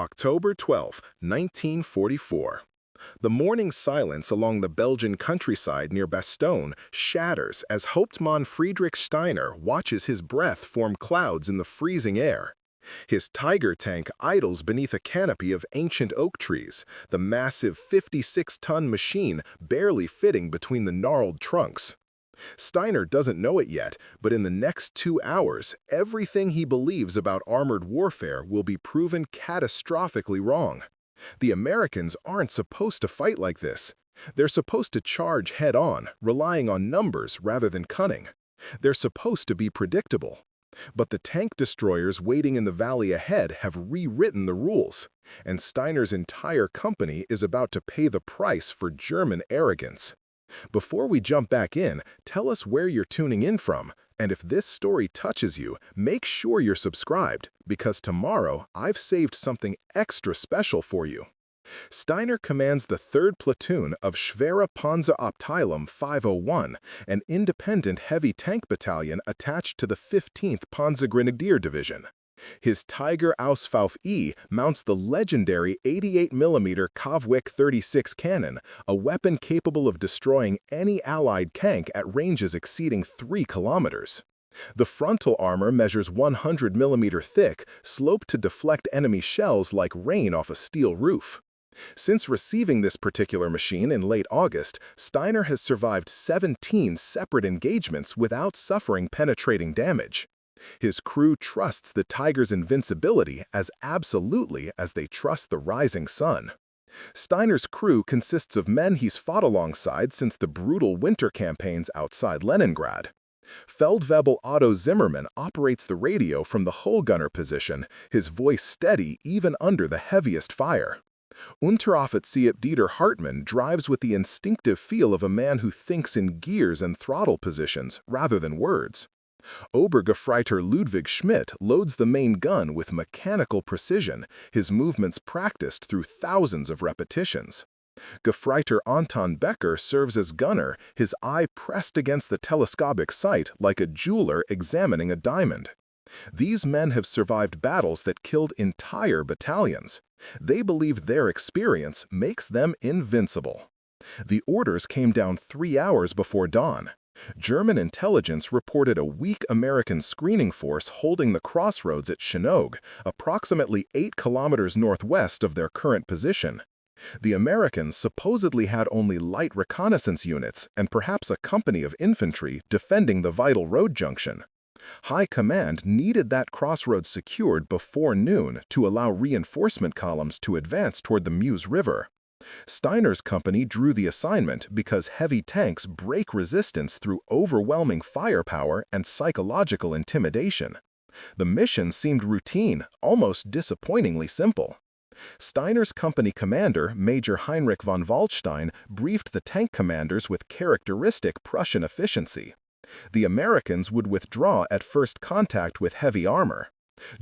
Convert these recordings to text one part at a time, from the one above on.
October 12, 1944. The morning silence along the Belgian countryside near Bastogne shatters as Hauptmann Friedrich Steiner watches his breath form clouds in the freezing air. His Tiger tank idles beneath a canopy of ancient oak trees, the massive 56-ton machine barely fitting between the gnarled trunks. Steiner doesn't know it yet, but in the next 2 hours, everything he believes about armored warfare will be proven catastrophically wrong. The Americans aren't supposed to fight like this. They're supposed to charge head-on, relying on numbers rather than cunning. They're supposed to be predictable. But the tank destroyers waiting in the valley ahead have rewritten the rules, and Steiner's entire company is about to pay the price for German arrogance. Before we jump back in, tell us where you're tuning in from, and if this story touches you, make sure you're subscribed, because tomorrow I've saved something extra special for you. Steiner commands the 3rd Platoon of Schwere Panzerabteilung 501, an independent heavy tank battalion attached to the 15th Panzergrenadier Division. His Tiger Ausf E mounts the legendary 88mm Kavwick 36 cannon, a weapon capable of destroying any Allied tank at ranges exceeding 3 kilometers. The frontal armor measures 100mm thick, sloped to deflect enemy shells like rain off a steel roof. Since receiving this particular machine in late August, Steiner has survived 17 separate engagements without suffering penetrating damage. His crew trusts the Tiger's invincibility as absolutely as they trust the rising sun. Steiner's crew consists of men he's fought alongside since the brutal winter campaigns outside Leningrad. Feldwebel Otto Zimmermann operates the radio from the hull gunner position, his voice steady even under the heaviest fire. Unteroffizier Dieter Hartmann drives with the instinctive feel of a man who thinks in gears and throttle positions rather than words. Obergefreiter Ludwig Schmidt loads the main gun with mechanical precision, his movements practiced through thousands of repetitions. Gefreiter Anton Becker serves as gunner, his eye pressed against the telescopic sight like a jeweler examining a diamond. These men have survived battles that killed entire battalions. They believe their experience makes them invincible. The orders came down 3 hours before dawn. German intelligence reported a weak American screening force holding the crossroads at Chinogue, approximately 8 kilometers northwest of their current position. The Americans supposedly had only light reconnaissance units and perhaps a company of infantry defending the vital road junction. High Command needed that crossroads secured before noon to allow reinforcement columns to advance toward the Meuse River. Steiner's company drew the assignment because heavy tanks break resistance through overwhelming firepower and psychological intimidation. The mission seemed routine, almost disappointingly simple. Steiner's company commander, Major Heinrich von Waldstein, briefed the tank commanders with characteristic Prussian efficiency. The Americans would withdraw at first contact with heavy armor.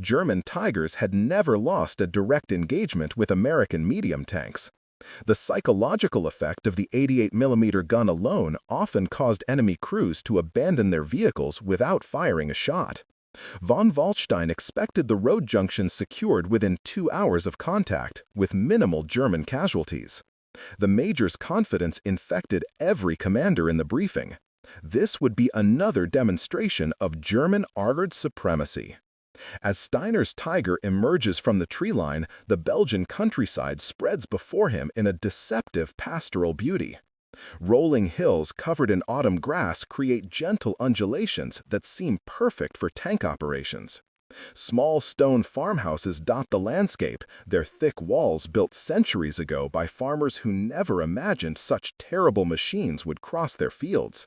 German Tigers had never lost a direct engagement with American medium tanks. The psychological effect of the 88mm gun alone often caused enemy crews to abandon their vehicles without firing a shot. Von Waldstein expected the road junction secured within 2 hours of contact, with minimal German casualties. The major's confidence infected every commander in the briefing. This would be another demonstration of German armored supremacy. As Steiner's Tiger emerges from the tree line, the Belgian countryside spreads before him in a deceptive pastoral beauty. Rolling hills covered in autumn grass create gentle undulations that seem perfect for tank operations. Small stone farmhouses dot the landscape, their thick walls built centuries ago by farmers who never imagined such terrible machines would cross their fields.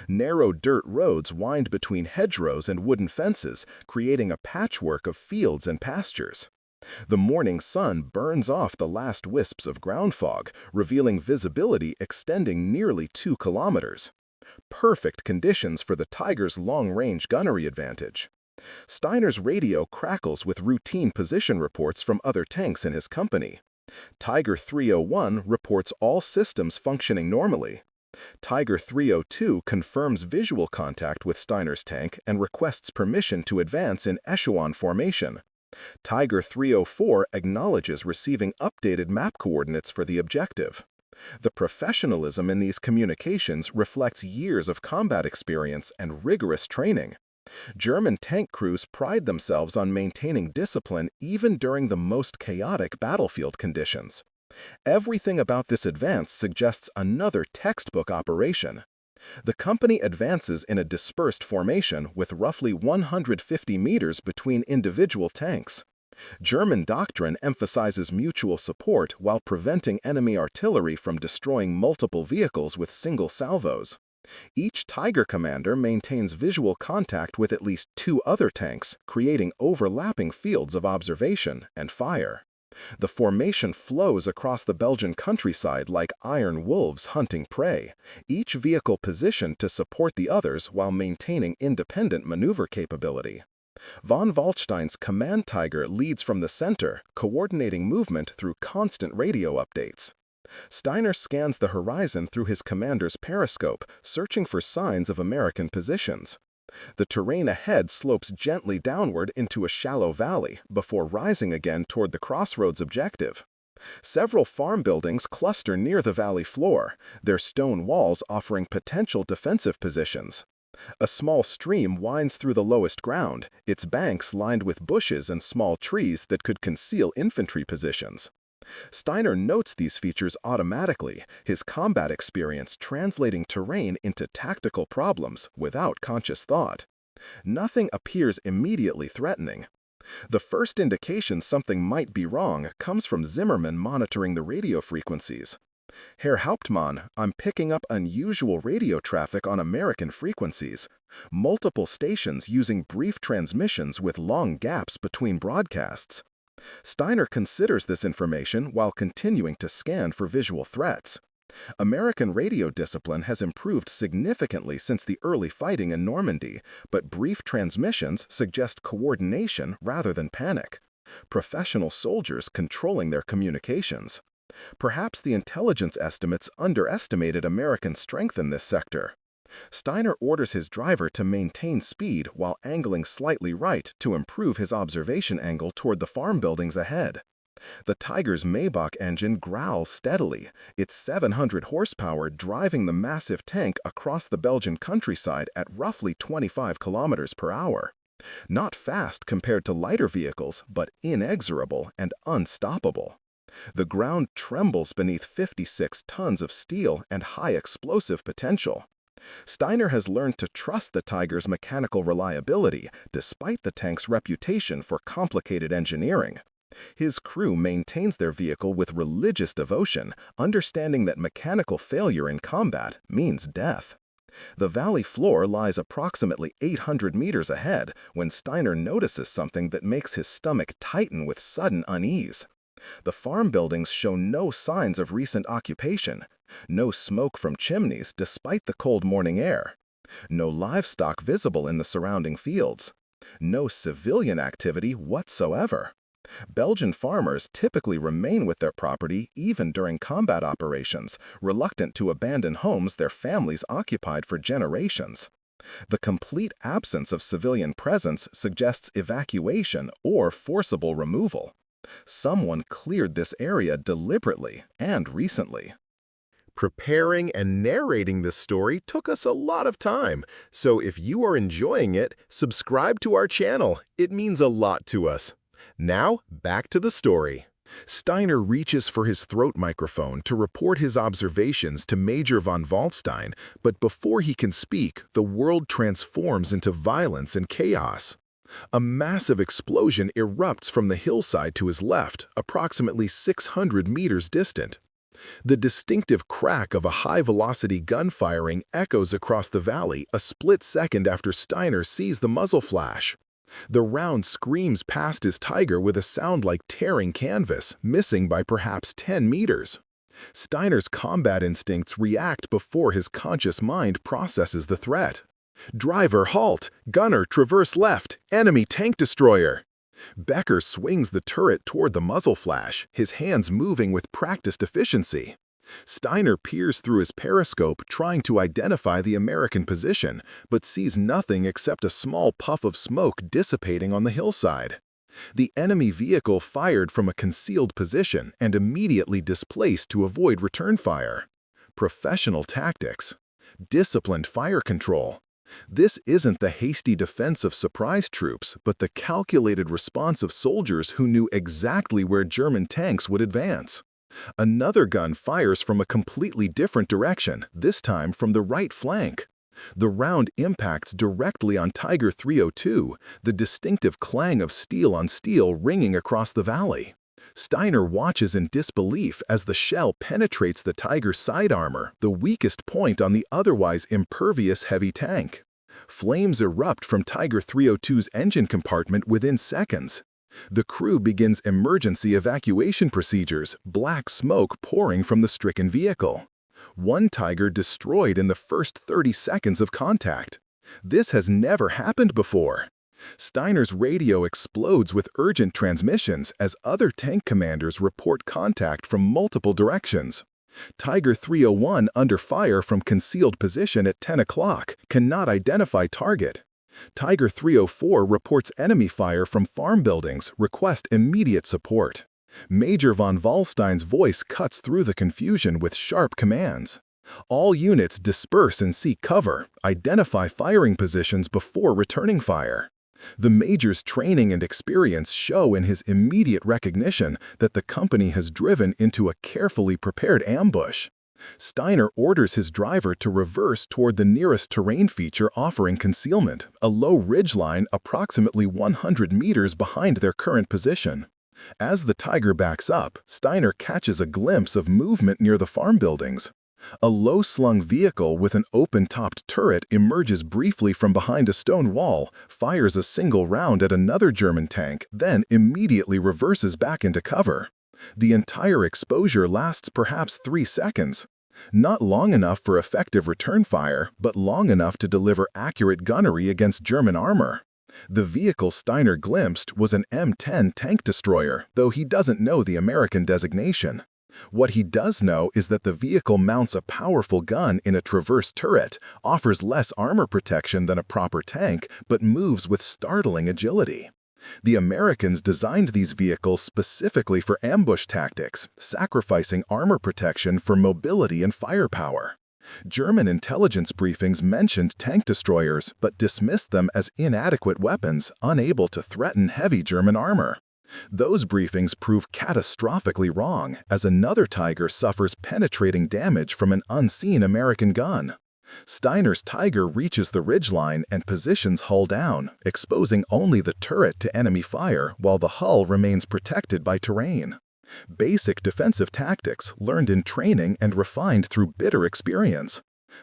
Narrow dirt roads wind between hedgerows and wooden fences, creating a patchwork of fields and pastures. The morning sun burns off the last wisps of ground fog, revealing visibility extending nearly 2 kilometers. Perfect conditions for the Tiger's long-range gunnery advantage. Steiner's radio crackles with routine position reports from other tanks in his company. Tiger 301 reports all systems functioning normally. Tiger 302 confirms visual contact with Steiner's tank and requests permission to advance in echelon formation. Tiger 304 acknowledges receiving updated map coordinates for the objective. The professionalism in these communications reflects years of combat experience and rigorous training. German tank crews pride themselves on maintaining discipline even during the most chaotic battlefield conditions. Everything about this advance suggests another textbook operation. The company advances in a dispersed formation with roughly 150 meters between individual tanks. German doctrine emphasizes mutual support while preventing enemy artillery from destroying multiple vehicles with single salvos. Each Tiger commander maintains visual contact with at least 2 other tanks, creating overlapping fields of observation and fire. The formation flows across the Belgian countryside like iron wolves hunting prey, each vehicle positioned to support the others while maintaining independent maneuver capability. Von Waldstein's command Tiger leads from the center, coordinating movement through constant radio updates. Steiner scans the horizon through his commander's periscope, searching for signs of American positions. The terrain ahead slopes gently downward into a shallow valley before rising again toward the crossroads objective. Several farm buildings cluster near the valley floor, their stone walls offering potential defensive positions. A small stream winds through the lowest ground, its banks lined with bushes and small trees that could conceal infantry positions. Steiner notes these features automatically, his combat experience translating terrain into tactical problems without conscious thought. Nothing appears immediately threatening. The first indication something might be wrong comes from Zimmermann monitoring the radio frequencies. "Herr Hauptmann, I'm picking up unusual radio traffic on American frequencies. Multiple stations using brief transmissions with long gaps between broadcasts." Steiner considers this information while continuing to scan for visual threats. American radio discipline has improved significantly since the early fighting in Normandy, but brief transmissions suggest coordination rather than panic. Professional soldiers controlling their communications. Perhaps the intelligence estimates underestimated American strength in this sector. Steiner orders his driver to maintain speed while angling slightly right to improve his observation angle toward the farm buildings ahead. The Tiger's Maybach engine growls steadily, its 700 horsepower driving the massive tank across the Belgian countryside at roughly 25 kilometers per hour. Not fast compared to lighter vehicles, but inexorable and unstoppable. The ground trembles beneath 56 tons of steel and high explosive potential. Steiner has learned to trust the Tiger's mechanical reliability, despite the tank's reputation for complicated engineering. His crew maintains their vehicle with religious devotion, understanding that mechanical failure in combat means death. The valley floor lies approximately 800 meters ahead when Steiner notices something that makes his stomach tighten with sudden unease. The farm buildings show no signs of recent occupation, no smoke from chimneys despite the cold morning air, no livestock visible in the surrounding fields, no civilian activity whatsoever. Belgian farmers typically remain with their property even during combat operations, reluctant to abandon homes their families occupied for generations. The complete absence of civilian presence suggests evacuation or forcible removal. Someone cleared this area deliberately and recently. Preparing and narrating this story took us a lot of time, so if you are enjoying it, subscribe to our channel. It means a lot to us. Now, back to the story. Steiner reaches for his throat microphone to report his observations to Major von Waldstein, but before he can speak, the world transforms into violence and chaos. A massive explosion erupts from the hillside to his left, approximately 600 meters distant. The distinctive crack of a high-velocity gun firing echoes across the valley a split second after Steiner sees the muzzle flash. The round screams past his Tiger with a sound like tearing canvas, missing by perhaps 10 meters. Steiner's combat instincts react before his conscious mind processes the threat. "Driver, halt! Gunner, traverse left! Enemy tank destroyer!" Becker swings the turret toward the muzzle flash, his hands moving with practiced efficiency. Steiner peers through his periscope trying to identify the American position, but sees nothing except a small puff of smoke dissipating on the hillside. The enemy vehicle fired from a concealed position and immediately displaced to avoid return fire. Professional tactics. Disciplined fire control. This isn't the hasty defense of surprise troops, but the calculated response of soldiers who knew exactly where German tanks would advance. Another gun fires from a completely different direction, this time from the right flank. The round impacts directly on Tiger 302, the distinctive clang of steel on steel ringing across the valley. Steiner watches in disbelief as the shell penetrates the Tiger's side armor, the weakest point on the otherwise impervious heavy tank. Flames erupt from Tiger 302's engine compartment within seconds. The crew begins emergency evacuation procedures, black smoke pouring from the stricken vehicle. One Tiger destroyed in the first 30 seconds of contact. This has never happened before. Steiner's radio explodes with urgent transmissions as other tank commanders report contact from multiple directions. Tiger 301, under fire from concealed position at 10 o'clock, cannot identify target. Tiger 304 reports enemy fire from farm buildings, request immediate support. Major von Wallstein's voice cuts through the confusion with sharp commands. All units disperse and seek cover, identify firing positions before returning fire. The Major's training and experience show in his immediate recognition that the company has driven into a carefully prepared ambush. Steiner orders his driver to reverse toward the nearest terrain feature offering concealment, a low ridgeline approximately 100 meters behind their current position. As the Tiger backs up, Steiner catches a glimpse of movement near the farm buildings. A low-slung vehicle with an open-topped turret emerges briefly from behind a stone wall, fires a single round at another German tank, then immediately reverses back into cover. The entire exposure lasts perhaps 3 seconds. Not long enough for effective return fire, but long enough to deliver accurate gunnery against German armor. The vehicle Steiner glimpsed was an M10 tank destroyer, though he doesn't know the American designation. What he does know is that the vehicle mounts a powerful gun in a traverse turret, offers less armor protection than a proper tank, but moves with startling agility. The Americans designed these vehicles specifically for ambush tactics, sacrificing armor protection for mobility and firepower. German intelligence briefings mentioned tank destroyers, but dismissed them as inadequate weapons, unable to threaten heavy German armor. Those briefings prove catastrophically wrong, as another Tiger suffers penetrating damage from an unseen American gun. Steiner's Tiger reaches the ridgeline and positions hull down, exposing only the turret to enemy fire while the hull remains protected by terrain. Basic defensive tactics learned in training and refined through bitter experience.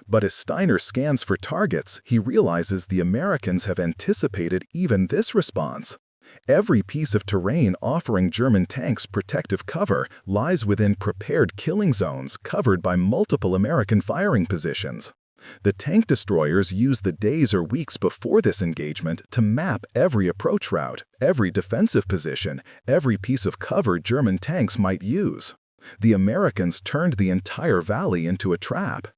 But as Steiner scans for targets, he realizes the Americans have anticipated even this response. Every piece of terrain offering German tanks protective cover lies within prepared killing zones covered by multiple American firing positions. The tank destroyers use the days or weeks before this engagement to map every approach route, every defensive position, every piece of cover German tanks might use. The Americans turned the entire valley into a trap.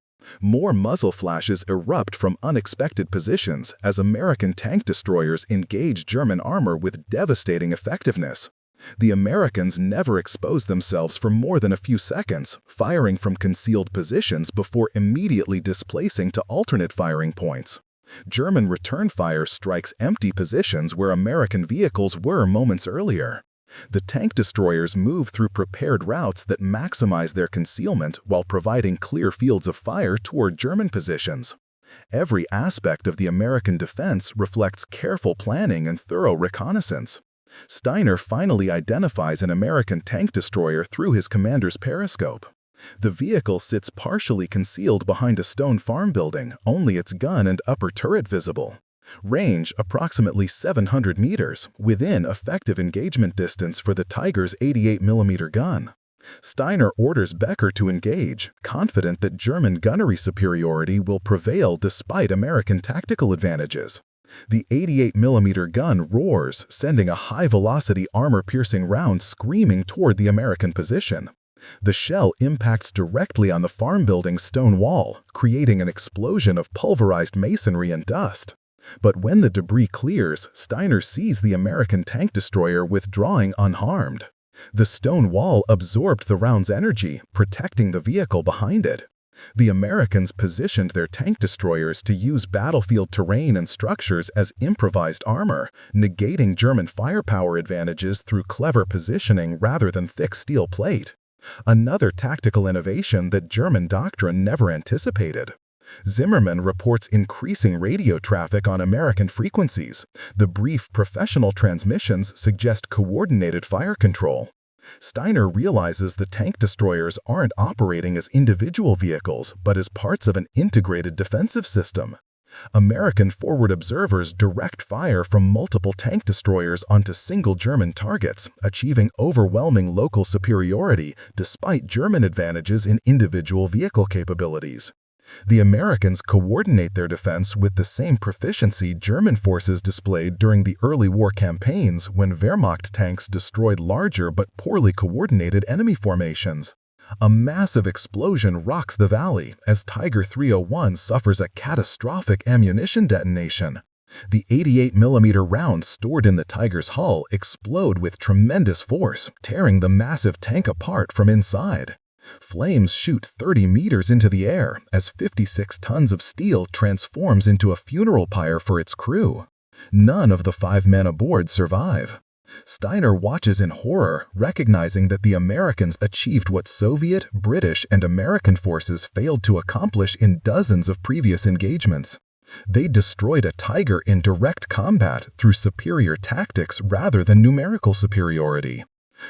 More muzzle flashes erupt from unexpected positions as American tank destroyers engage German armor with devastating effectiveness. The Americans never exposed themselves for more than a few seconds, firing from concealed positions before immediately displacing to alternate firing points. German return fire strikes empty positions where American vehicles were moments earlier. The tank destroyers move through prepared routes that maximize their concealment while providing clear fields of fire toward German positions. Every aspect of the American defense reflects careful planning and thorough reconnaissance. Steiner finally identifies an American tank destroyer through his commander's periscope. The vehicle sits partially concealed behind a stone farm building, only its gun and upper turret visible. Range approximately 700 meters, within effective engagement distance for the Tiger's 88mm gun. Steiner orders Becker to engage, confident that German gunnery superiority will prevail despite American tactical advantages. The 88mm gun roars, sending a high-velocity armor-piercing round screaming toward the American position. The shell impacts directly on the farm building's stone wall, creating an explosion of pulverized masonry and dust. But when the debris clears, Steiner sees the American tank destroyer withdrawing unharmed. The stone wall absorbed the round's energy, protecting the vehicle behind it. The Americans positioned their tank destroyers to use battlefield terrain and structures as improvised armor, negating German firepower advantages through clever positioning rather than thick steel plate. Another tactical innovation that German doctrine never anticipated. Zimmermann reports increasing radio traffic on American frequencies. The brief professional transmissions suggest coordinated fire control. Steiner realizes the tank destroyers aren't operating as individual vehicles, but as parts of an integrated defensive system. American forward observers direct fire from multiple tank destroyers onto single German targets, achieving overwhelming local superiority despite German advantages in individual vehicle capabilities. The Americans coordinate their defense with the same proficiency German forces displayed during the early war campaigns when Wehrmacht tanks destroyed larger but poorly coordinated enemy formations. A massive explosion rocks the valley as Tiger 301 suffers a catastrophic ammunition detonation. The 88mm rounds stored in the Tiger's hull explode with tremendous force, tearing the massive tank apart from inside. Flames shoot 30 meters into the air as 56 tons of steel transforms into a funeral pyre for its crew. None of the 5 men aboard survive. Steiner watches in horror, recognizing that the Americans achieved what Soviet, British, and American forces failed to accomplish in dozens of previous engagements. They destroyed a Tiger in direct combat through superior tactics rather than numerical superiority.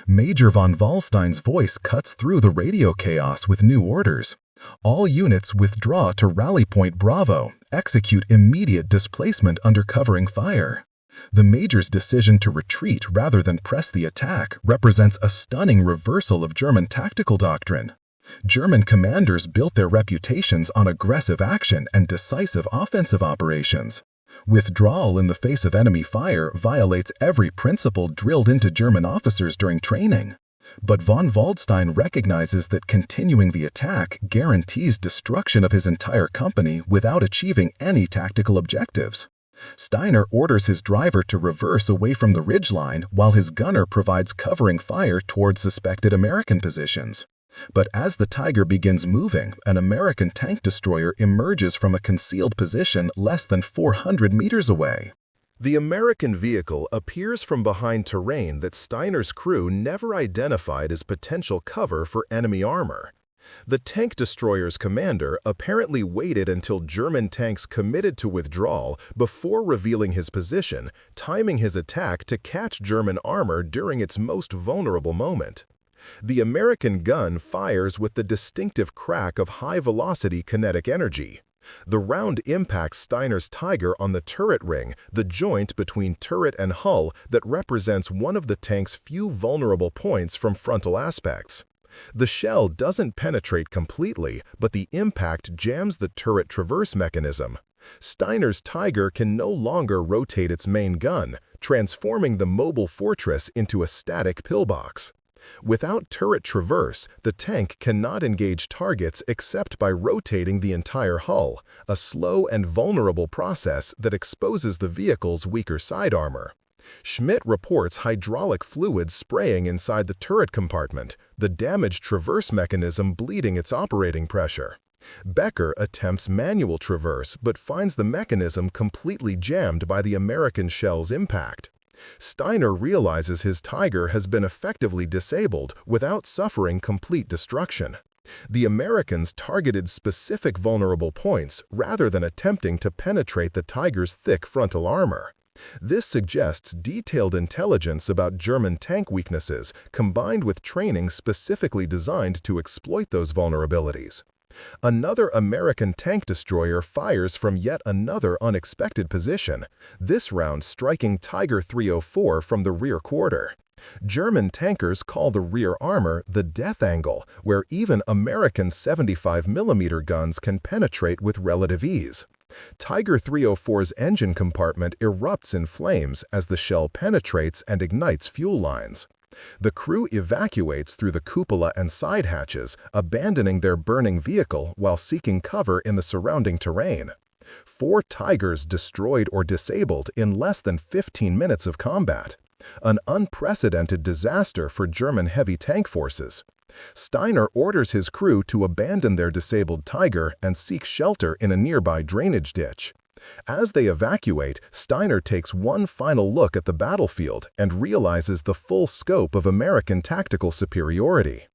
Major von Wallstein's voice cuts through the radio chaos with new orders. All units withdraw to Rally Point Bravo, execute immediate displacement under covering fire. The Major's decision to retreat rather than press the attack represents a stunning reversal of German tactical doctrine. German commanders built their reputations on aggressive action and decisive offensive operations. Withdrawal in the face of enemy fire violates every principle drilled into German officers during training. But von Waldstein recognizes that continuing the attack guarantees destruction of his entire company without achieving any tactical objectives. Steiner orders his driver to reverse away from the ridgeline while his gunner provides covering fire towards suspected American positions. But as the Tiger begins moving, an American tank destroyer emerges from a concealed position less than 400 meters away. The American vehicle appears from behind terrain that Steiner's crew never identified as potential cover for enemy armor. The tank destroyer's commander apparently waited until German tanks committed to withdrawal before revealing his position, timing his attack to catch German armor during its most vulnerable moment. The American gun fires with the distinctive crack of high-velocity kinetic energy. The round impacts Steiner's Tiger on the turret ring, the joint between turret and hull that represents one of the tank's few vulnerable points from frontal aspects. The shell doesn't penetrate completely, but the impact jams the turret traverse mechanism. Steiner's Tiger can no longer rotate its main gun, transforming the mobile fortress into a static pillbox. Without turret traverse, the tank cannot engage targets except by rotating the entire hull, a slow and vulnerable process that exposes the vehicle's weaker side armor. Schmidt reports hydraulic fluid spraying inside the turret compartment, the damaged traverse mechanism bleeding its operating pressure. Becker attempts manual traverse but finds the mechanism completely jammed by the American shell's impact. Steiner realizes his Tiger has been effectively disabled without suffering complete destruction. The Americans targeted specific vulnerable points rather than attempting to penetrate the Tiger's thick frontal armor. This suggests detailed intelligence about German tank weaknesses combined with training specifically designed to exploit those vulnerabilities. Another American tank destroyer fires from yet another unexpected position, this round striking Tiger 304 from the rear quarter. German tankers call the rear armor the death angle, where even American 75mm guns can penetrate with relative ease. Tiger 304's engine compartment erupts in flames as the shell penetrates and ignites fuel lines. The crew evacuates through the cupola and side hatches, abandoning their burning vehicle while seeking cover in the surrounding terrain. 4 Tigers destroyed or disabled in less than 15 minutes of combat. An unprecedented disaster for German heavy tank forces. Steiner orders his crew to abandon their disabled Tiger and seek shelter in a nearby drainage ditch. As they evacuate, Steiner takes one final look at the battlefield and realizes the full scope of American tactical superiority.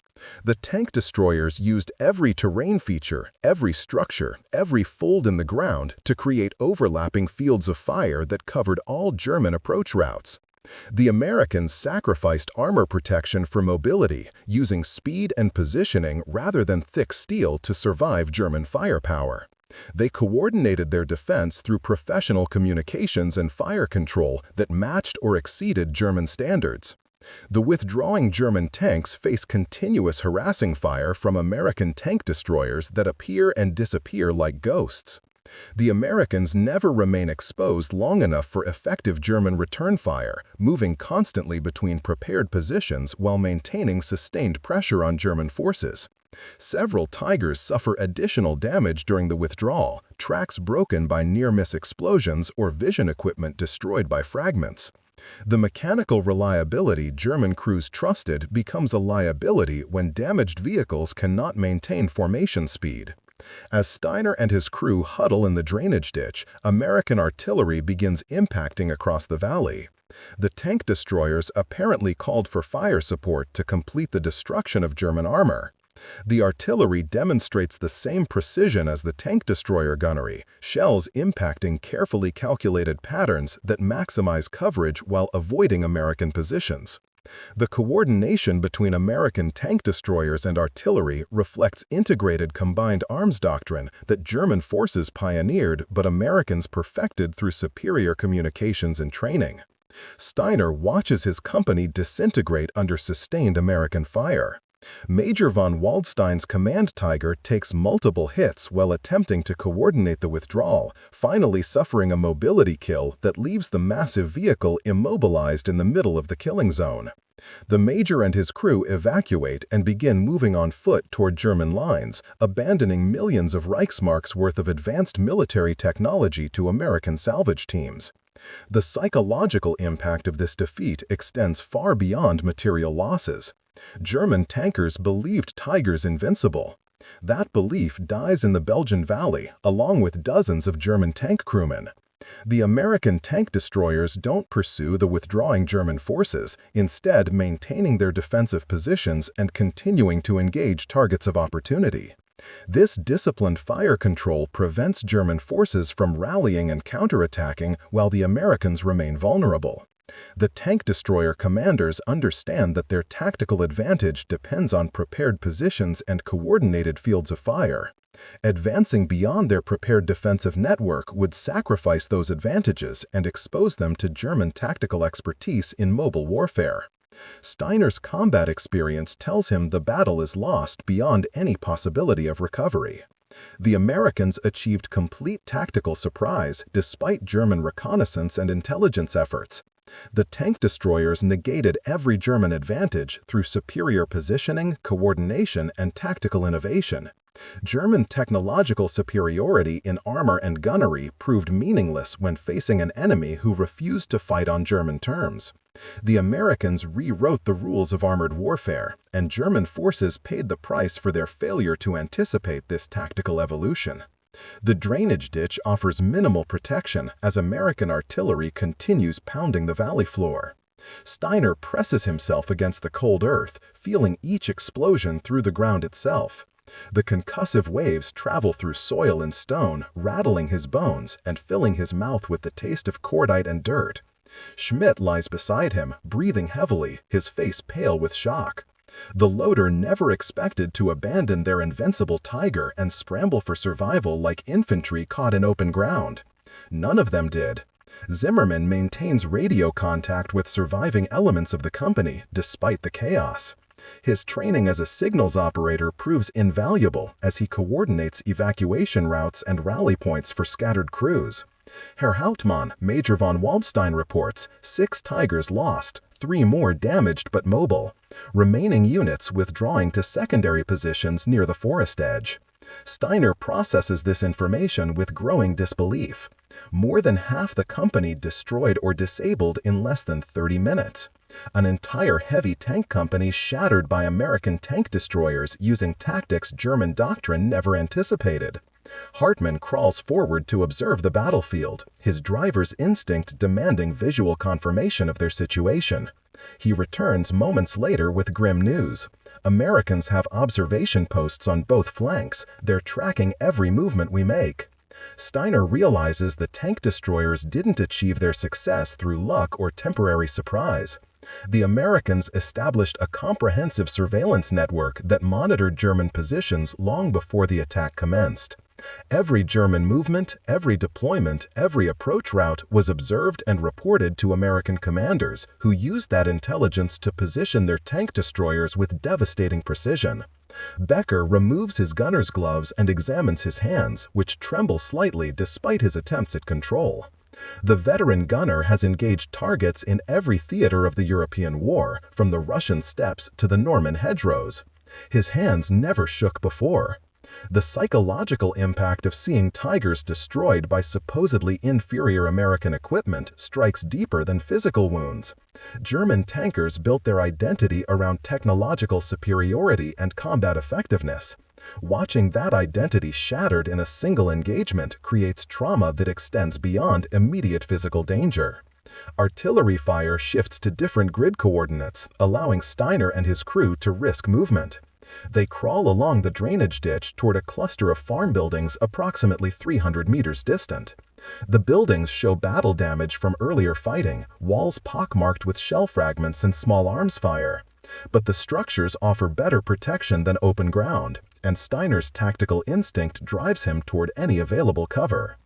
The tank destroyers used every terrain feature, every structure, every fold in the ground to create overlapping fields of fire that covered all German approach routes. The Americans sacrificed armor protection for mobility, using speed and positioning rather than thick steel to survive German firepower. They coordinated their defense through professional communications and fire control that matched or exceeded German standards. The withdrawing German tanks face continuous harassing fire from American tank destroyers that appear and disappear like ghosts. The Americans never remain exposed long enough for effective German return fire, moving constantly between prepared positions while maintaining sustained pressure on German forces. Several Tigers suffer additional damage during the withdrawal, tracks broken by near-miss explosions or vision equipment destroyed by fragments. The mechanical reliability German crews trusted becomes a liability when damaged vehicles cannot maintain formation speed. As Steiner and his crew huddle in the drainage ditch, American artillery begins impacting across the valley. The tank destroyers apparently called for fire support to complete the destruction of German armor. The artillery demonstrates the same precision as the tank destroyer gunnery, shells impacting carefully calculated patterns that maximize coverage while avoiding American positions. The coordination between American tank destroyers and artillery reflects integrated combined arms doctrine that German forces pioneered but Americans perfected through superior communications and training. Steiner watches his company disintegrate under sustained American fire. Major von Waldstein's command Tiger takes multiple hits while attempting to coordinate the withdrawal, finally suffering a mobility kill that leaves the massive vehicle immobilized in the middle of the killing zone. The Major and his crew evacuate and begin moving on foot toward German lines, abandoning millions of Reichsmarks worth of advanced military technology to American salvage teams. The psychological impact of this defeat extends far beyond material losses. German tankers believed Tigers invincible. That belief dies in the Belgian Valley, along with dozens of German tank crewmen. The American tank destroyers don't pursue the withdrawing German forces, instead maintaining their defensive positions and continuing to engage targets of opportunity. This disciplined fire control prevents German forces from rallying and counterattacking while the Americans remain vulnerable. The tank destroyer commanders understand that their tactical advantage depends on prepared positions and coordinated fields of fire. Advancing beyond their prepared defensive network would sacrifice those advantages and expose them to German tactical expertise in mobile warfare. Steiner's combat experience tells him the battle is lost beyond any possibility of recovery. The Americans achieved complete tactical surprise despite German reconnaissance and intelligence efforts. The tank destroyers negated every German advantage through superior positioning, coordination, and tactical innovation. German technological superiority in armor and gunnery proved meaningless when facing an enemy who refused to fight on German terms. The Americans rewrote the rules of armored warfare, and German forces paid the price for their failure to anticipate this tactical evolution. The drainage ditch offers minimal protection as American artillery continues pounding the valley floor. Steiner presses himself against the cold earth, feeling each explosion through the ground itself. The concussive waves travel through soil and stone, rattling his bones and filling his mouth with the taste of cordite and dirt. Schmidt lies beside him, breathing heavily, his face pale with shock. The loader never expected to abandon their invincible Tiger and scramble for survival like infantry caught in open ground. None of them did. Zimmermann maintains radio contact with surviving elements of the company, despite the chaos. His training as a signals operator proves invaluable as he coordinates evacuation routes and rally points for scattered crews. Herr Hauptmann, Major von Waldstein reports 6 Tigers lost, 3 more damaged but mobile, remaining units withdrawing to secondary positions near the forest edge. Steiner processes this information with growing disbelief. More than half the company destroyed or disabled in less than 30 minutes. An entire heavy tank company shattered by American tank destroyers using tactics German doctrine never anticipated. Hauptmann crawls forward to observe the battlefield, his driver's instinct demanding visual confirmation of their situation. He returns moments later with grim news. Americans have observation posts on both flanks. They're tracking every movement we make. Steiner realizes the tank destroyers didn't achieve their success through luck or temporary surprise. The Americans established a comprehensive surveillance network that monitored German positions long before the attack commenced. Every German movement, every deployment, every approach route was observed and reported to American commanders, who used that intelligence to position their tank destroyers with devastating precision. Becker removes his gunner's gloves and examines his hands, which tremble slightly despite his attempts at control. The veteran gunner has engaged targets in every theater of the European war, from the Russian steppes to the Norman hedgerows. His hands never shook before. The psychological impact of seeing Tigers destroyed by supposedly inferior American equipment strikes deeper than physical wounds. German tankers built their identity around technological superiority and combat effectiveness. Watching that identity shattered in a single engagement creates trauma that extends beyond immediate physical danger. Artillery fire shifts to different grid coordinates, allowing Steiner and his crew to risk movement. They crawl along the drainage ditch toward a cluster of farm buildings approximately 300 meters distant. The buildings show battle damage from earlier fighting, walls pockmarked with shell fragments and small arms fire. But the structures offer better protection than open ground, and Steiner's tactical instinct drives him toward any available cover.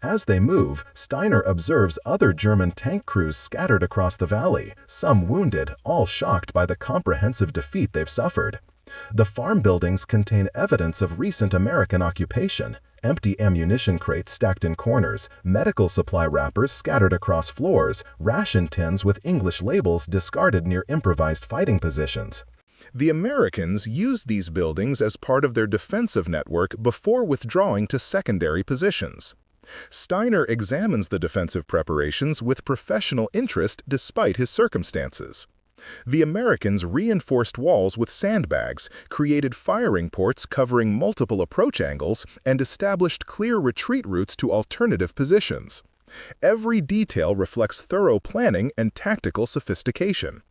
As they move, Steiner observes other German tank crews scattered across the valley, some wounded, all shocked by the comprehensive defeat they've suffered. The farm buildings contain evidence of recent American occupation: empty ammunition crates stacked in corners, medical supply wrappers scattered across floors, ration tins with English labels discarded near improvised fighting positions. The Americans used these buildings as part of their defensive network before withdrawing to secondary positions. Steiner examines the defensive preparations with professional interest despite his circumstances. The Americans reinforced walls with sandbags, created firing ports covering multiple approach angles, and established clear retreat routes to alternative positions. Every detail reflects thorough planning and tactical sophistication.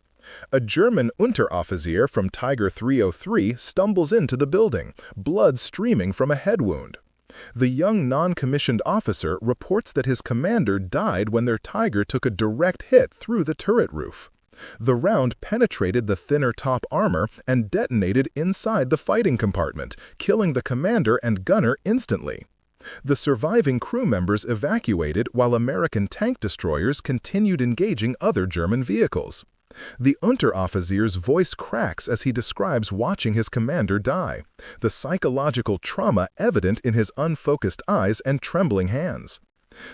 A German Unteroffizier from Tiger 303 stumbles into the building, blood streaming from a head wound. The young non-commissioned officer reports that his commander died when their Tiger took a direct hit through the turret roof. The round penetrated the thinner top armor and detonated inside the fighting compartment, killing the commander and gunner instantly. The surviving crew members evacuated while American tank destroyers continued engaging other German vehicles. The Unteroffizier's voice cracks as he describes watching his commander die, the psychological trauma evident in his unfocused eyes and trembling hands.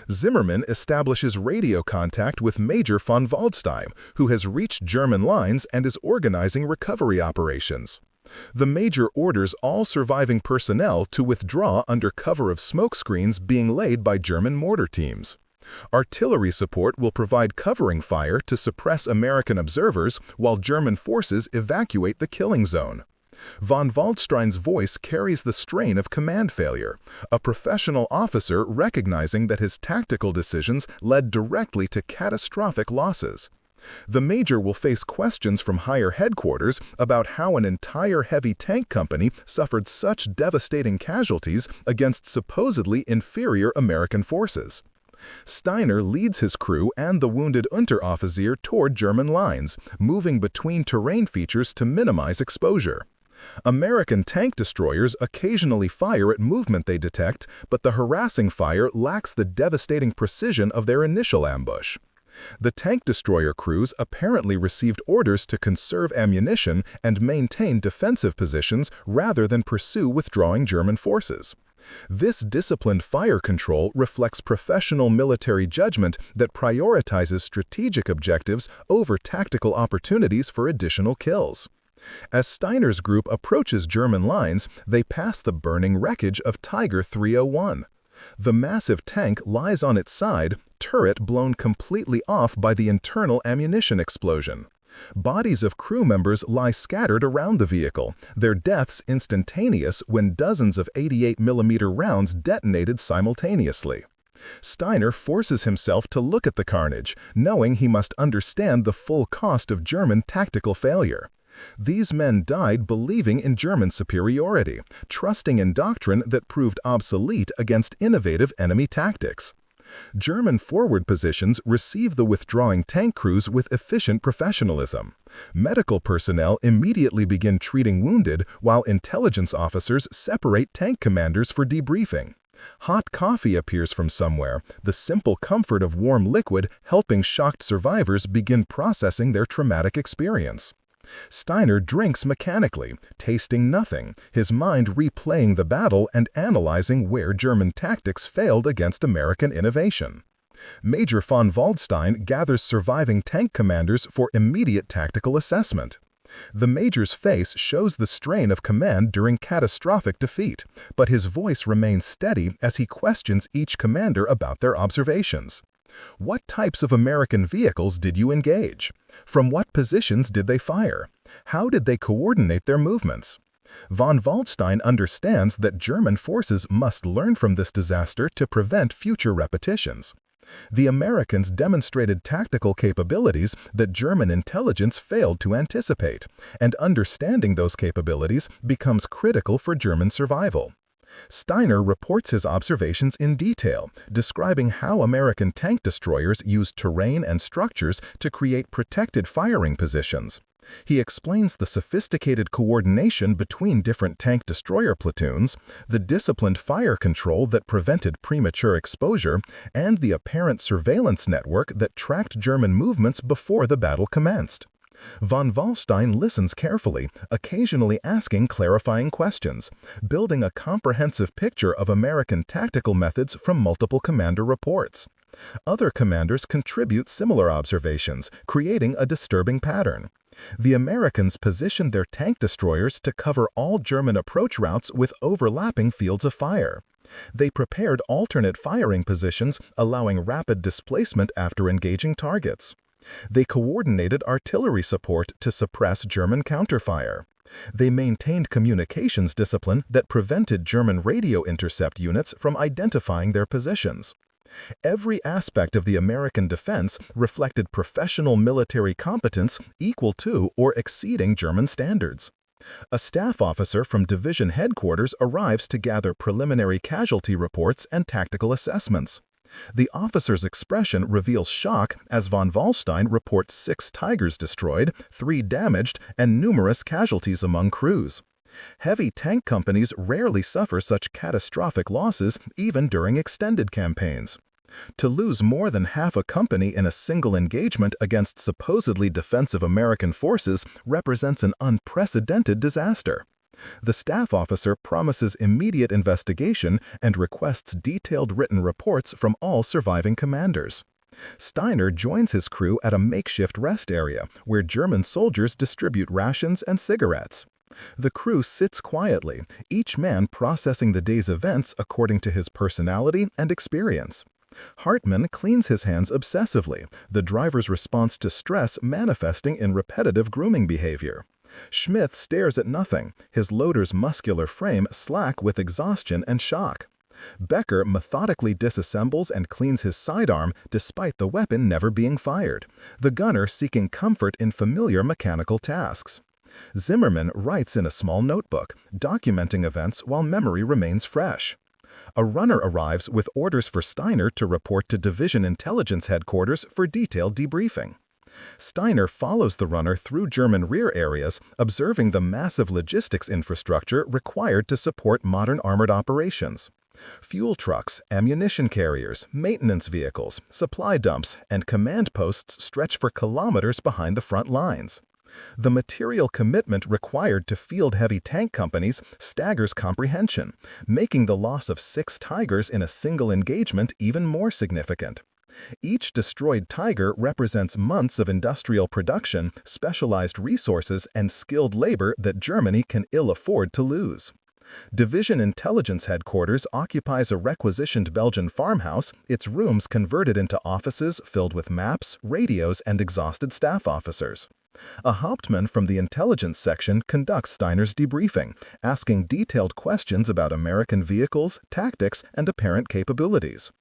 Zimmermann establishes radio contact with Major von Waldstein, who has reached German lines and is organizing recovery operations. The Major orders all surviving personnel to withdraw under cover of smoke screens being laid by German mortar teams. Artillery support will provide covering fire to suppress American observers while German forces evacuate the killing zone. Von Waldstein's voice carries the strain of command failure, a professional officer recognizing that his tactical decisions led directly to catastrophic losses. The Major will face questions from higher headquarters about how an entire heavy tank company suffered such devastating casualties against supposedly inferior American forces. Steiner leads his crew and the wounded Unteroffizier toward German lines, moving between terrain features to minimize exposure. American tank destroyers occasionally fire at movement they detect, but the harassing fire lacks the devastating precision of their initial ambush. The tank destroyer crews apparently received orders to conserve ammunition and maintain defensive positions rather than pursue withdrawing German forces. This disciplined fire control reflects professional military judgment that prioritizes strategic objectives over tactical opportunities for additional kills. As Steiner's group approaches German lines, they pass the burning wreckage of Tiger 301. The massive tank lies on its side, turret blown completely off by the internal ammunition explosion. Bodies of crew members lie scattered around the vehicle, their deaths instantaneous when dozens of 88mm rounds detonated simultaneously. Steiner forces himself to look at the carnage, knowing he must understand the full cost of German tactical failure. These men died believing in German superiority, trusting in doctrine that proved obsolete against innovative enemy tactics. German forward positions receive the withdrawing tank crews with efficient professionalism. Medical personnel immediately begin treating wounded, while intelligence officers separate tank commanders for debriefing. Hot coffee appears from somewhere, the simple comfort of warm liquid helping shocked survivors begin processing their traumatic experience. Steiner drinks mechanically, tasting nothing, his mind replaying the battle and analyzing where German tactics failed against American innovation. Major von Waldstein gathers surviving tank commanders for immediate tactical assessment. The major's face shows the strain of command during catastrophic defeat, but his voice remains steady as he questions each commander about their observations. What types of American vehicles did you engage? From what positions did they fire? How did they coordinate their movements? Von Waldstein understands that German forces must learn from this disaster to prevent future repetitions. The Americans demonstrated tactical capabilities that German intelligence failed to anticipate, and understanding those capabilities becomes critical for German survival. Steiner reports his observations in detail, describing how American tank destroyers used terrain and structures to create protected firing positions. He explains the sophisticated coordination between different tank destroyer platoons, the disciplined fire control that prevented premature exposure, and the apparent surveillance network that tracked German movements before the battle commenced. Von Waldstein listens carefully, occasionally asking clarifying questions, building a comprehensive picture of American tactical methods from multiple commander reports. Other commanders contribute similar observations, creating a disturbing pattern. The Americans positioned their tank destroyers to cover all German approach routes with overlapping fields of fire. They prepared alternate firing positions, allowing rapid displacement after engaging targets. They coordinated artillery support to suppress German counterfire. They maintained communications discipline that prevented German radio intercept units from identifying their positions. Every aspect of the American defense reflected professional military competence equal to or exceeding German standards. A staff officer from division headquarters arrives to gather preliminary casualty reports and tactical assessments. The officer's expression reveals shock as von Waldstein reports 6 Tigers destroyed, 3 damaged, and numerous casualties among crews. Heavy tank companies rarely suffer such catastrophic losses even during extended campaigns. To lose more than half a company in a single engagement against supposedly defensive American forces represents an unprecedented disaster. The staff officer promises immediate investigation and requests detailed written reports from all surviving commanders. Steiner joins his crew at a makeshift rest area where German soldiers distribute rations and cigarettes. The crew sits quietly, each man processing the day's events according to his personality and experience. Hartmann cleans his hands obsessively, the driver's response to stress manifesting in repetitive grooming behavior. Schmidt stares at nothing, his loader's muscular frame slack with exhaustion and shock. Becker methodically disassembles and cleans his sidearm despite the weapon never being fired, the gunner seeking comfort in familiar mechanical tasks. Zimmermann writes in a small notebook, documenting events while memory remains fresh. A runner arrives with orders for Steiner to report to Division Intelligence Headquarters for detailed debriefing. Steiner follows the runner through German rear areas, observing the massive logistics infrastructure required to support modern armored operations. Fuel trucks, ammunition carriers, maintenance vehicles, supply dumps, and command posts stretch for kilometers behind the front lines. The material commitment required to field heavy tank companies staggers comprehension, making the loss of 6 Tigers in a single engagement even more significant. Each destroyed Tiger represents months of industrial production, specialized resources, and skilled labor that Germany can ill afford to lose. Division Intelligence Headquarters occupies a requisitioned Belgian farmhouse, its rooms converted into offices filled with maps, radios, and exhausted staff officers. A Hauptmann from the intelligence section conducts Steiner's debriefing, asking detailed questions about American vehicles, tactics, and apparent capabilities.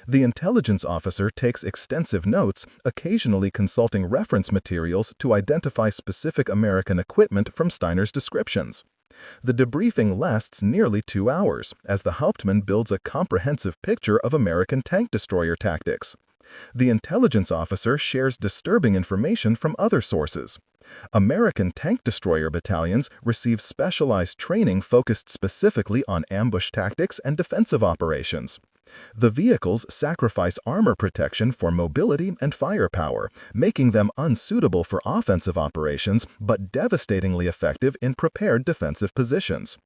The intelligence officer takes extensive notes, occasionally consulting reference materials to identify specific American equipment from Steiner's descriptions. The debriefing lasts nearly 2 hours, as the Hauptmann builds a comprehensive picture of American tank destroyer tactics. The intelligence officer shares disturbing information from other sources. American tank destroyer battalions receive specialized training focused specifically on ambush tactics and defensive operations. The vehicles sacrifice armor protection for mobility and firepower, making them unsuitable for offensive operations but devastatingly effective in prepared defensive positions.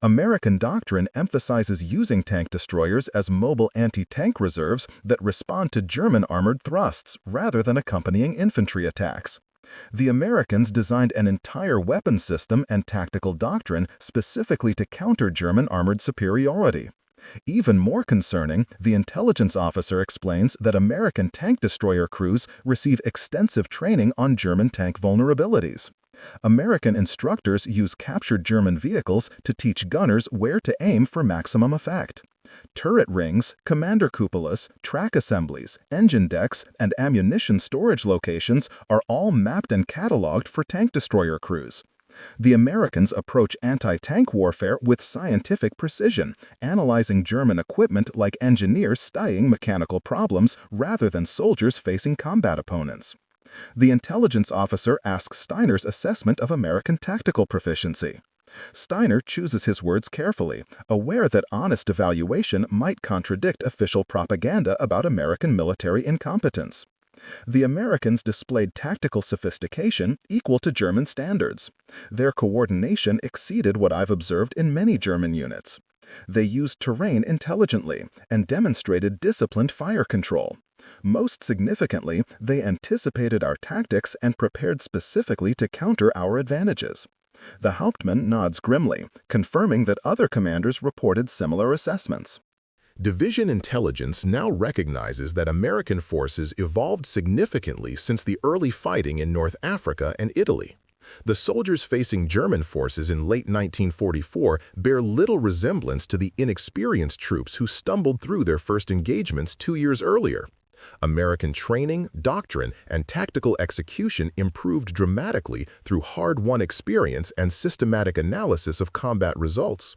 American doctrine emphasizes using tank destroyers as mobile anti-tank reserves that respond to German armored thrusts rather than accompanying infantry attacks. The Americans designed an entire weapons system and tactical doctrine specifically to counter German armored superiority. Even more concerning, the intelligence officer explains that American tank destroyer crews receive extensive training on German tank vulnerabilities. American instructors use captured German vehicles to teach gunners where to aim for maximum effect. Turret rings, commander cupolas, track assemblies, engine decks, and ammunition storage locations are all mapped and cataloged for tank destroyer crews. The Americans approach anti-tank warfare with scientific precision, analyzing German equipment like engineers studying mechanical problems rather than soldiers facing combat opponents. The intelligence officer asks Steiner's assessment of American tactical proficiency. Steiner chooses his words carefully, aware that honest evaluation might contradict official propaganda about American military incompetence. The Americans displayed tactical sophistication equal to German standards. Their coordination exceeded what I've observed in many German units. They used terrain intelligently and demonstrated disciplined fire control. Most significantly, they anticipated our tactics and prepared specifically to counter our advantages. The Hauptmann nods grimly, confirming that other commanders reported similar assessments. Division intelligence now recognizes that American forces evolved significantly since the early fighting in North Africa and Italy. The soldiers facing German forces in late 1944 bear little resemblance to the inexperienced troops who stumbled through their first engagements 2 years earlier. American training, doctrine, and tactical execution improved dramatically through hard-won experience and systematic analysis of combat results.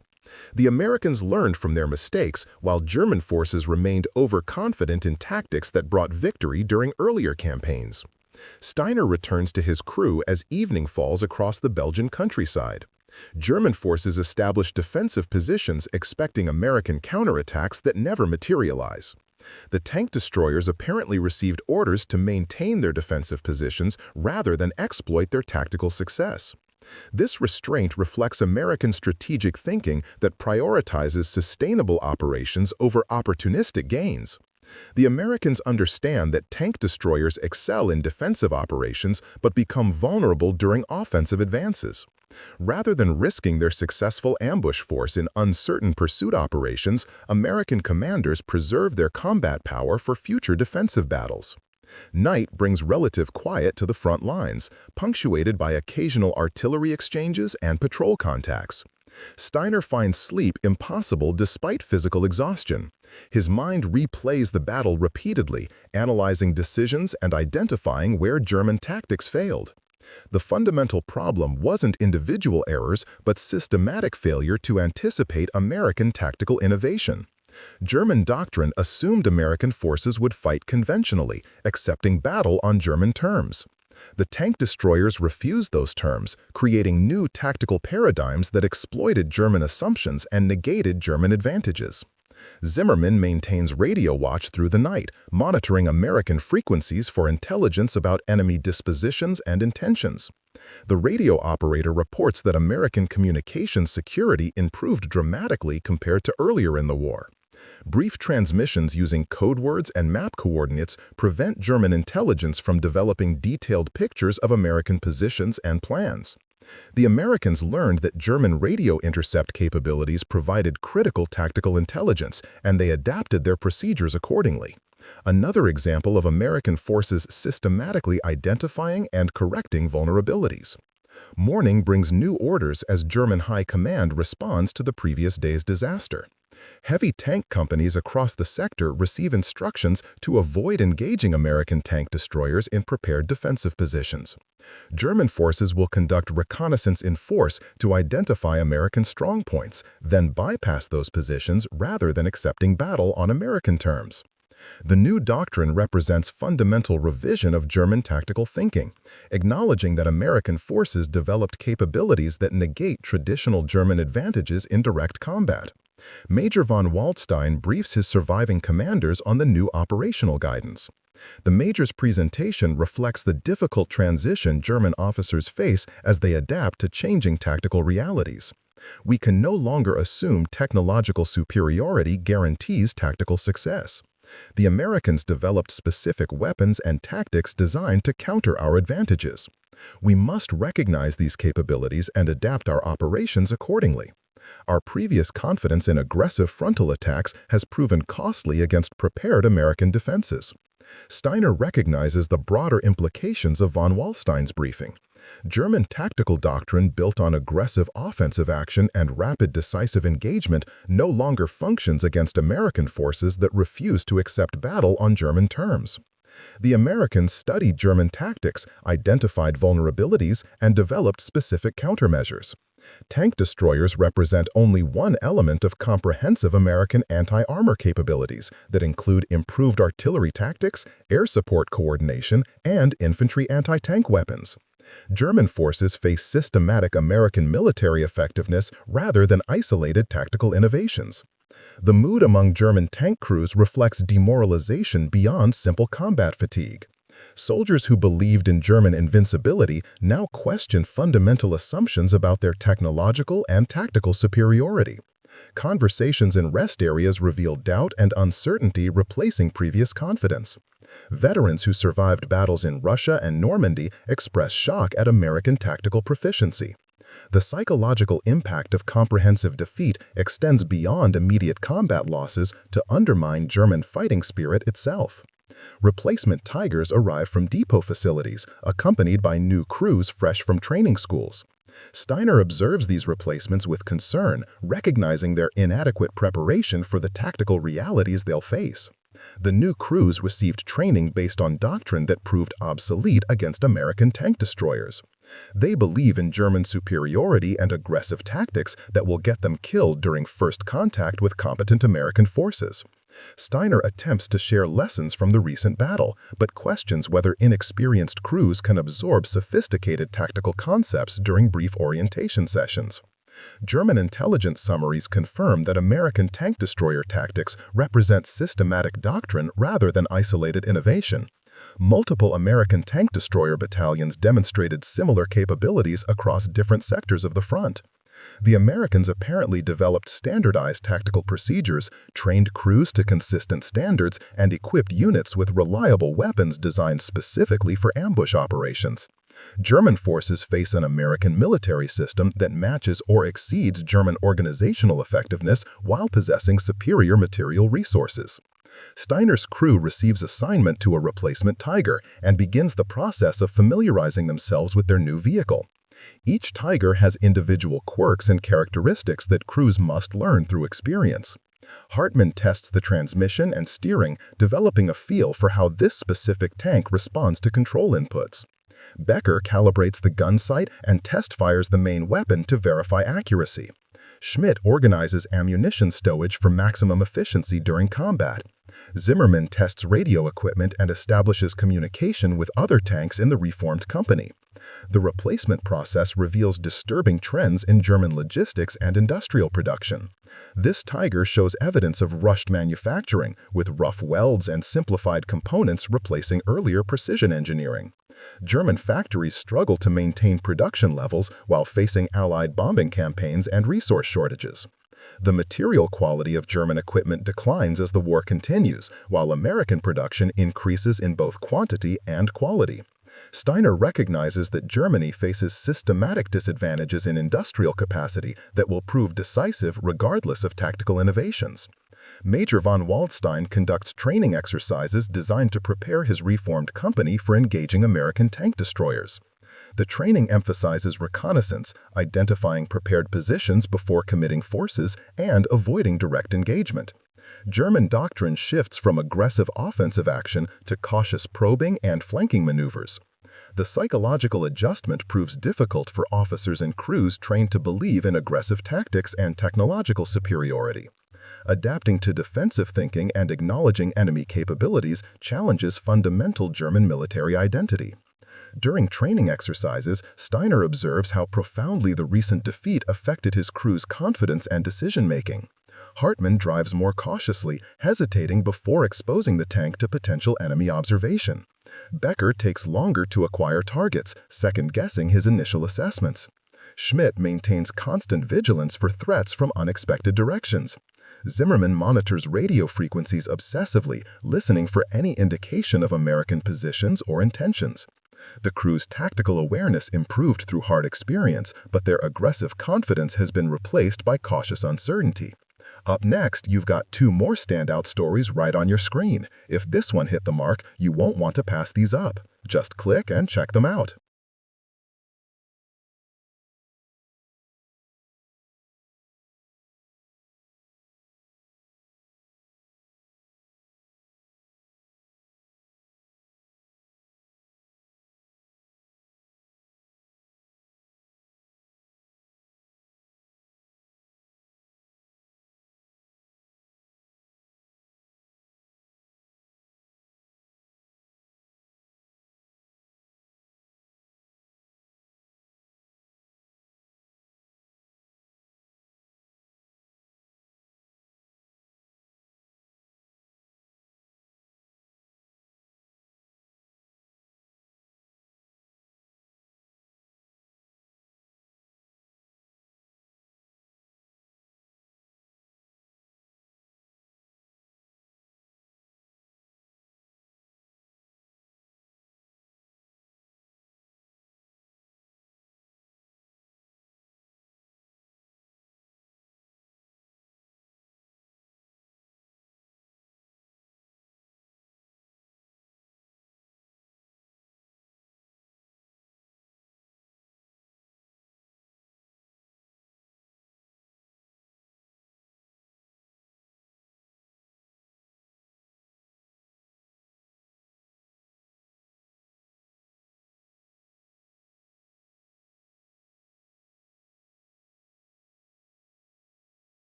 The Americans learned from their mistakes, while German forces remained overconfident in tactics that brought victory during earlier campaigns. Steiner returns to his crew as evening falls across the Belgian countryside. German forces established defensive positions expecting American counterattacks that never materialize. The tank destroyers apparently received orders to maintain their defensive positions rather than exploit their tactical success. This restraint reflects American strategic thinking that prioritizes sustainable operations over opportunistic gains. The Americans understand that tank destroyers excel in defensive operations but become vulnerable during offensive advances. Rather than risking their successful ambush force in uncertain pursuit operations, American commanders preserve their combat power for future defensive battles. Night brings relative quiet to the front lines, punctuated by occasional artillery exchanges and patrol contacts. Steiner finds sleep impossible despite physical exhaustion. His mind replays the battle repeatedly, analyzing decisions and identifying where German tactics failed. The fundamental problem wasn't individual errors, but systematic failure to anticipate American tactical innovation. German doctrine assumed American forces would fight conventionally, accepting battle on German terms. The tank destroyers refused those terms, creating new tactical paradigms that exploited German assumptions and negated German advantages. Zimmermann maintains radio watch through the night, monitoring American frequencies for intelligence about enemy dispositions and intentions. The radio operator reports that American communication security improved dramatically compared to earlier in the war. Brief transmissions using code words and map coordinates prevent German intelligence from developing detailed pictures of American positions and plans. The Americans learned that German radio intercept capabilities provided critical tactical intelligence, and they adapted their procedures accordingly. Another example of American forces systematically identifying and correcting vulnerabilities. Morning brings new orders as German high command responds to the previous day's disaster. Heavy tank companies across the sector receive instructions to avoid engaging American tank destroyers in prepared defensive positions. German forces will conduct reconnaissance in force to identify American strongpoints, then bypass those positions rather than accepting battle on American terms. The new doctrine represents fundamental revision of German tactical thinking, acknowledging that American forces developed capabilities that negate traditional German advantages in direct combat. Major von Waldstein briefs his surviving commanders on the new operational guidance. The Major's presentation reflects the difficult transition German officers face as they adapt to changing tactical realities. We can no longer assume technological superiority guarantees tactical success. The Americans developed specific weapons and tactics designed to counter our advantages. We must recognize these capabilities and adapt our operations accordingly. Our previous confidence in aggressive frontal attacks has proven costly against prepared American defenses. Steiner recognizes the broader implications of von Waldstein's briefing. German tactical doctrine built on aggressive offensive action and rapid decisive engagement no longer functions against American forces that refuse to accept battle on German terms. The Americans studied German tactics, identified vulnerabilities, and developed specific countermeasures. Tank destroyers represent only one element of comprehensive American anti-armor capabilities that include improved artillery tactics, air support coordination, and infantry anti-tank weapons. German forces face systematic American military effectiveness rather than isolated tactical innovations. The mood among German tank crews reflects demoralization beyond simple combat fatigue. Soldiers who believed in German invincibility now question fundamental assumptions about their technological and tactical superiority. Conversations in rest areas reveal doubt and uncertainty replacing previous confidence. Veterans who survived battles in Russia and Normandy express shock at American tactical proficiency. The psychological impact of comprehensive defeat extends beyond immediate combat losses to undermine German fighting spirit itself. Replacement Tigers arrive from depot facilities, accompanied by new crews fresh from training schools. Steiner observes these replacements with concern, recognizing their inadequate preparation for the tactical realities they'll face. The new crews received training based on doctrine that proved obsolete against American tank destroyers. They believe in German superiority and aggressive tactics that will get them killed during first contact with competent American forces. Steiner attempts to share lessons from the recent battle, but questions whether inexperienced crews can absorb sophisticated tactical concepts during brief orientation sessions. German intelligence summaries confirm that American tank destroyer tactics represent systematic doctrine rather than isolated innovation. Multiple American tank destroyer battalions demonstrated similar capabilities across different sectors of the front. The Americans apparently developed standardized tactical procedures, trained crews to consistent standards, and equipped units with reliable weapons designed specifically for ambush operations. German forces face an American military system that matches or exceeds German organizational effectiveness while possessing superior material resources. Steiner's crew receives assignment to a replacement Tiger and begins the process of familiarizing themselves with their new vehicle. Each Tiger has individual quirks and characteristics that crews must learn through experience. Hartmann tests the transmission and steering, developing a feel for how this specific tank responds to control inputs. Becker calibrates the gun sight and test fires the main weapon to verify accuracy. Schmidt organizes ammunition stowage for maximum efficiency during combat. Zimmermann tests radio equipment and establishes communication with other tanks in the reformed company. The replacement process reveals disturbing trends in German logistics and industrial production. This Tiger shows evidence of rushed manufacturing, with rough welds and simplified components replacing earlier precision engineering. German factories struggle to maintain production levels while facing Allied bombing campaigns and resource shortages. The material quality of German equipment declines as the war continues, while American production increases in both quantity and quality. Steiner recognizes that Germany faces systematic disadvantages in industrial capacity that will prove decisive regardless of tactical innovations. Major von Waldstein conducts training exercises designed to prepare his reformed company for engaging American tank destroyers. The training emphasizes reconnaissance, identifying prepared positions before committing forces, and avoiding direct engagement. German doctrine shifts from aggressive offensive action to cautious probing and flanking maneuvers. The psychological adjustment proves difficult for officers and crews trained to believe in aggressive tactics and technological superiority. Adapting to defensive thinking and acknowledging enemy capabilities challenges fundamental German military identity. During training exercises, Steiner observes how profoundly the recent defeat affected his crew's confidence and decision-making. Hartmann drives more cautiously, hesitating before exposing the tank to potential enemy observation. Becker takes longer to acquire targets, second-guessing his initial assessments. Schmidt maintains constant vigilance for threats from unexpected directions. Zimmermann monitors radio frequencies obsessively, listening for any indication of American positions or intentions. The crew's tactical awareness improved through hard experience, but their aggressive confidence has been replaced by cautious uncertainty. Up next, you've got two more standout stories right on your screen. If this one hit the mark, you won't want to pass these up. Just click and check them out.